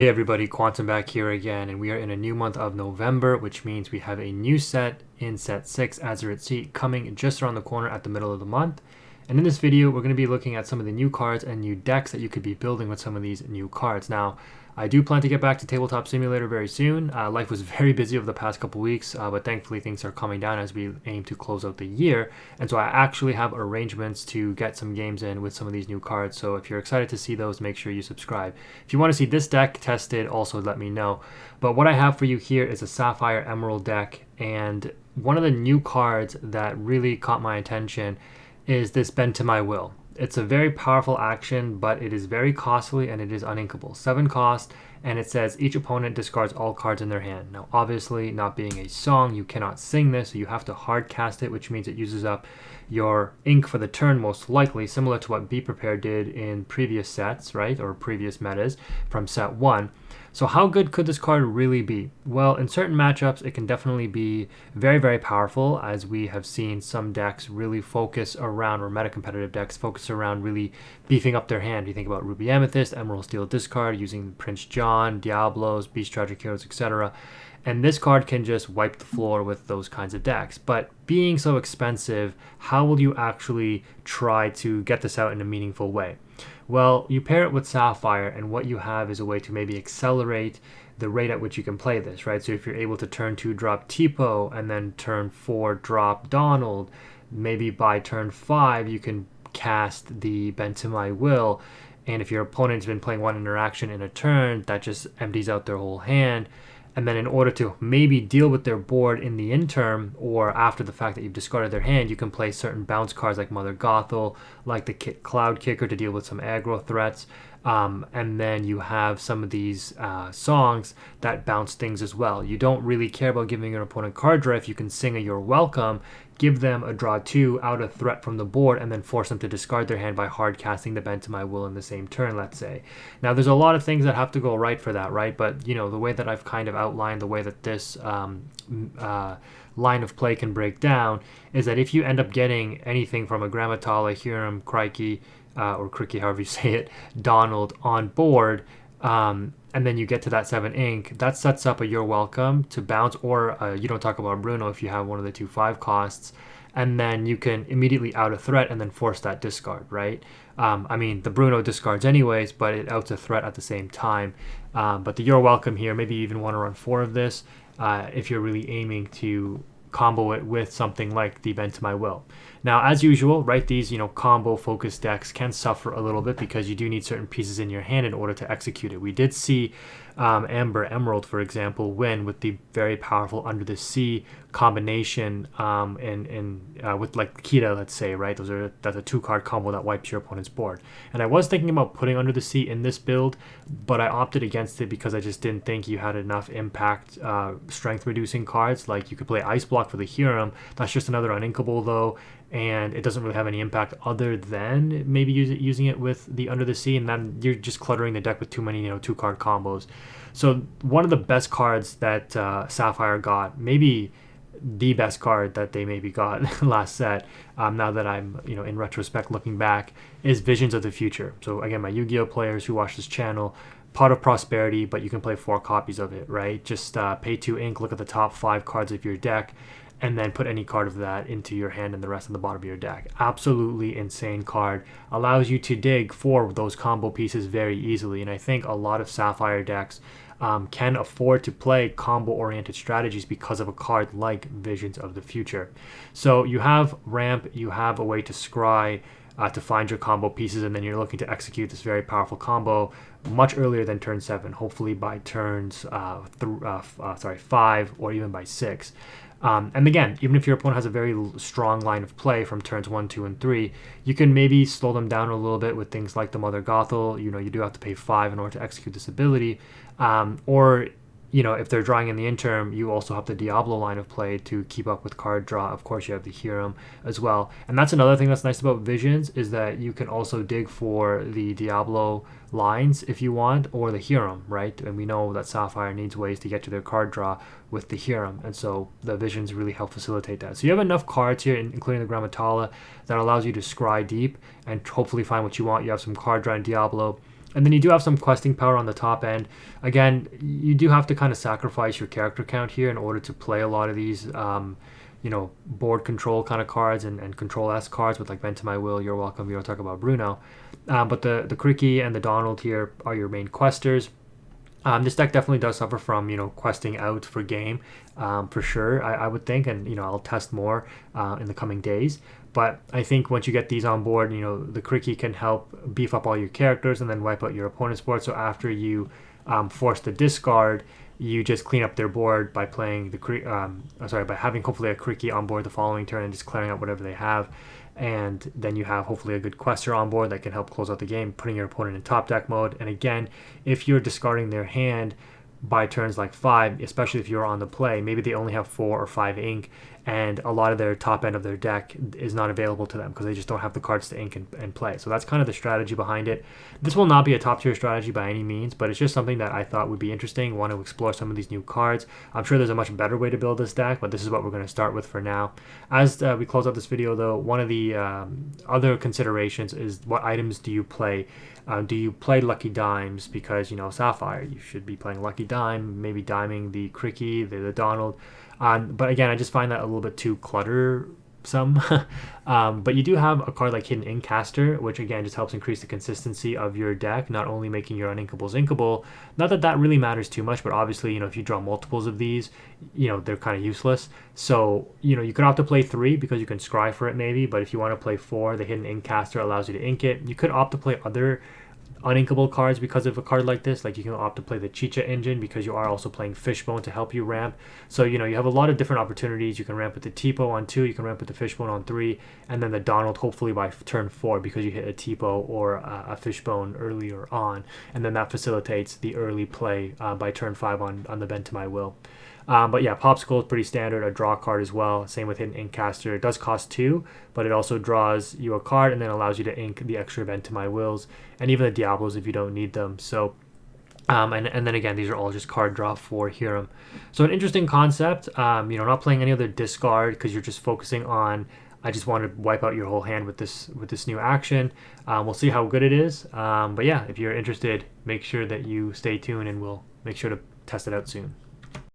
Hey everybody, Quantum back here again, and we are in a new month of November, which means we have a new set in set 6, AZURITE, coming just around the corner at the middle of the month. And in this video, we're going to be looking at some of the new cards and new decks that you could be building with some of these new cards. Now, I do plan to get back to Tabletop Simulator very soon. Life was very busy over the past couple weeks, but thankfully things are calming down as we aim to close out the year. And so I actually have arrangements to get some games in with some of these new cards. So if you're excited to see those, make sure you subscribe. If you want to see this deck tested, also let me know. But what I have for you here is a Sapphire Emerald deck, and one of the new cards that really caught my attention is this Bend to My Will. It's a very powerful action, but it is very costly and it is uninkable. 7 cost, and it says each opponent discards all cards in their hand. Now, obviously, not being a song, you cannot sing this, so you have to hard cast it, which means it uses up your ink for the turn most likely, similar to what Be Prepared did in previous sets, right, or previous metas from set 1. So how good could this card really be? Well, in certain matchups, it can definitely be very, very powerful, as we have seen some decks really focus around, or meta competitive decks focus around really beefing up their hand. You think about Ruby Amethyst, Emerald Steel Discard, using Prince John, Diablos, Beast Tragic Heroes, etc. And this card can just wipe the floor with those kinds of decks. But being so expensive, how will you actually try to get this out in a meaningful way? Well, you pair it with Sapphire, and what you have is a way to maybe accelerate the rate at which you can play this, right? So if you're able to turn 2 drop Tipo and then turn 4 drop Donald, maybe by turn 5 you can cast the Bend to My Will, and if your opponent's been playing one interaction in a turn, that just empties out their whole hand. And then in order to maybe deal with their board in the interim or after the fact that you've discarded their hand, you can play certain bounce cards like Mother Gothel, like the Cloud Kicker to deal with some aggro threats. And then you have some of these songs that bounce things as well. You don't really care about giving your opponent card draw if you can sing a You're Welcome, give them a draw 2, out a threat from the board, and then force them to discard their hand by hard casting the Bend to My Will in the same turn, let's say. Now, there's a lot of things that have to go right for that, right? But, you know, the way that I've kind of outlined the way that this line of play can break down is that if you end up getting anything from a Grammatala, Hiram, Crikey, or Cricky, however you say it, Donald on board, and then you get to that 7 ink, that sets up a You're Welcome to bounce, or you don't talk about Bruno if you have one of the 2 5 costs, and then you can immediately out a threat and then force that discard, right? I mean, the Bruno discards anyways, but it outs a threat at the same time. But the You're Welcome here, maybe you even want to run 4 of this if you're really aiming to combo it with something like the Bend to My Will. Now, as usual, right, these, combo focused decks can suffer a little bit because you do need certain pieces in your hand in order to execute it. We did see Amber Emerald, for example, win with the very powerful Under the Sea combination with like Kita, let's say, right? That's a 2-card combo that wipes your opponent's board. And I was thinking about putting Under the Sea in this build, but I opted against it because I just didn't think you had enough impact strength reducing cards. Like you could play Ice Block for the Hiram. That's just another uninkable though, and it doesn't really have any impact other than maybe using it with the Under the Sea, and then you're just cluttering the deck with too many 2-card combos. So one of the best cards that Sapphire got, maybe the best card that they maybe got last set, now that I'm in retrospect looking back, is Visions of the Future. So again, my Yu-Gi-Oh players who watch this channel, Pot of Prosperity, but you can play 4 copies of it, right? Just pay 2 ink, look at the top 5 cards of your deck, and then put any card of that into your hand and the rest on the bottom of your deck. Absolutely insane card. Allows you to dig for those combo pieces very easily, and I think a lot of Sapphire decks can afford to play combo-oriented strategies because of a card like Visions of the Future. So you have ramp, you have a way to scry, to find your combo pieces, and then you're looking to execute this very powerful combo much earlier than turn 7, hopefully by turns 5 or even by 6. And again, even if your opponent has a very strong line of play from turns 1, 2, and 3, you can maybe slow them down a little bit with things like the Mother Gothel. You do have to pay 5 in order to execute this ability. Or if they're drawing in the interim, you also have the Diablo line of play to keep up with card draw. Of course, you have the Hiram as well. And that's another thing that's nice about Visions, is that you can also dig for the Diablo lines if you want, or the Hiram, right? And we know that Sapphire needs ways to get to their card draw with the Hiram, and so the Visions really help facilitate that. So you have enough cards here, including the Grammatala, that allows you to scry deep and hopefully find what you want. You have some card draw in Diablo, And then you do have some questing power on the top end. Again, you do have to kind of sacrifice your character count here in order to play a lot of these, board control kind of cards and control S cards with like Bend to My Will, You're Welcome, we don't talk about Bruno. But the Cricky and the Donald here are your main questers. This deck definitely does suffer from, questing out for game, for sure, I would think. And, I'll test more in the coming days. But I think once you get these on board, the Cricky can help beef up all your characters and then wipe out your opponent's board. So after you force the discard, you just clean up their board by playing by having hopefully a Cricky on board the following turn and just clearing out whatever they have. And then you have hopefully a good quester on board that can help close out the game, putting your opponent in top deck mode. And again, if you're discarding their hand by turns like 5, especially if you're on the play, maybe they only have 4 or 5 ink, and a lot of their top end of their deck is not available to them because they just don't have the cards to ink and play. So that's kind of the strategy behind it. This will not be a top tier strategy by any means, but it's just something that I thought would be interesting. Want to explore some of these new cards. I'm sure there's a much better way to build this deck, but this is what we're going to start with for now. As we close out this video though, one of the other considerations is what items do you play? Do you play Lucky Dimes? Because, Sapphire, you should be playing Lucky Dime, maybe diming the Cricky, the Donald. But again, I just find that a little bit too cluttersome. But you do have a card like Hidden Inkcaster, which again just helps increase the consistency of your deck, not only making your uninkables inkable. Not that that really matters too much, but obviously, if you draw multiples of these, they're kind of useless. So, you could opt to play 3 because you can scry for it maybe, but if you want to play 4, the Hidden Inkcaster allows you to ink it. You could opt to play other uninkable cards because of a card like this. Like you can opt to play the Chicha engine because you are also playing Fishbone to help you ramp. So you have a lot of different opportunities. You can ramp with the Tipo on 2, you can ramp with the Fishbone on 3, and then the Donald hopefully by turn 4 because you hit a Tipo or a Fishbone earlier on, and then that facilitates the early play by turn 5 on the Bend to My Will. But yeah, Popsicle is pretty standard, a draw card as well. Same with Hidden Inkcaster. It does cost 2, but it also draws you a card and then allows you to ink the extra Bend to My Wills and even the Diablos if you don't need them. So, and then again, these are all just card draw for Hiram. So an interesting concept. Not playing any other discard because you're just focusing on, I just want to wipe out your whole hand with this new action. We'll see how good it is. But yeah, if you're interested, make sure that you stay tuned and we'll make sure to test it out soon.